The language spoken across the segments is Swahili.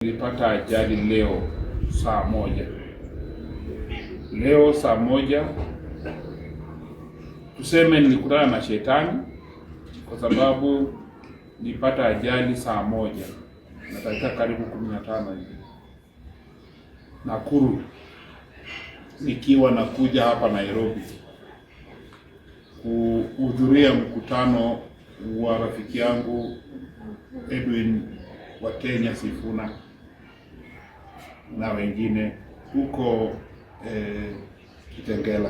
Nilipata ajali leo saa moja. Leo saa moja, tuseme nilikutana na shetani kwa sababu nilipata ajali saa moja na dakika karibu 15 hivi Nakuru, nikiwa nakuja hapa Nairobi kuhudhuria mkutano wa rafiki yangu Edwin wa Kenya Sifuna na wengine huko Kitengela.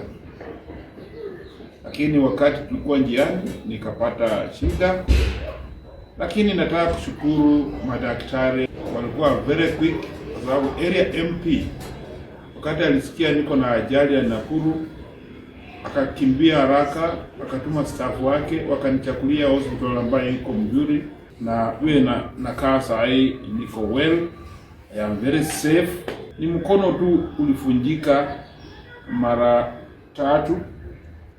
Lakini wakati tulikuwa njiani nikapata shida, lakini nataka kushukuru madaktari, walikuwa very quick kwa sababu area MP wakati alisikia niko na ajali ya Nakuru akakimbia haraka, akatuma staff wake wakanichakulia hospital ambayo iko mzuri, na vile nakaa saa hii niko well, I am very safe. Ni mkono tu ulifunjika mara 3,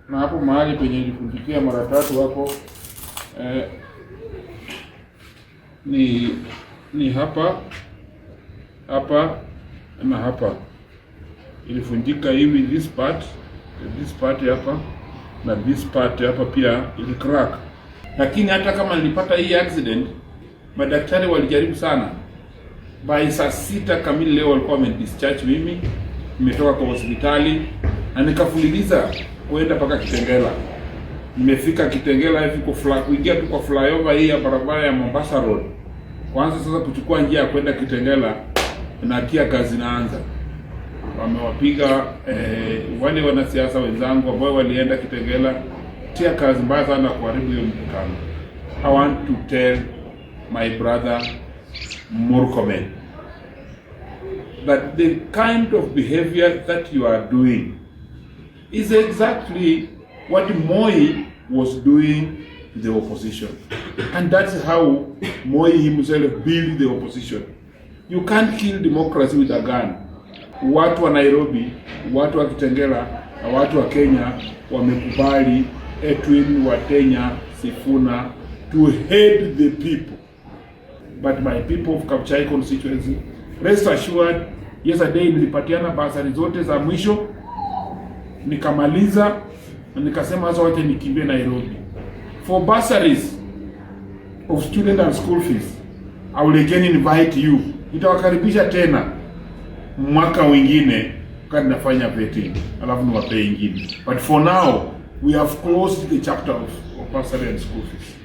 na hapo mahali penye ilifunjikia mara 3 hapo ni hapa na hapa ilifunjika hivi, this part hapa na this part hapa pia ili crack. Lakini hata kama nilipata hii accident, madaktari walijaribu sana. By saa 6 kamili leo walikuwa wamedischarge mimi, nimetoka kwa hospitali na nikafululiza kwenda mpaka Kitengela. Nimefika Kitengela hivi kuingia tu kwa flyover hii ya barabara ya Mombasa Road. Kwanza sasa kuchukua njia ya kwenda Kitengela na kia kazi naanza. Wamewapiga wale wanasiasa wenzangu ambao walienda Kitengela, tia kazi mbaya sana kuharibu hiyo mkutano. I want to tell my brother Murkomen that the kind of behavior that you are doing is exactly what Moi was doing to the opposition, and that's how Moi himself built the opposition. You can't kill democracy with a gun. Watu wa Nairobi, watu wa Kitengela na watu wa Kenya wamekubali Edwin wa Kenya Sifuna to hate the people. But my people of Kabuchai constituency, rest assured, yesterday nilipatiana basari zote za mwisho, nikamaliza na nikasema sasa wacha nikimbie Nairobi. For bursaries of student and school fees, I will again invite you. Nitawakaribisha tena mwaka mwingine wakati nafanya vetting, alafu niwape ingine. But for now, we have closed the chapter of bursary and school fees.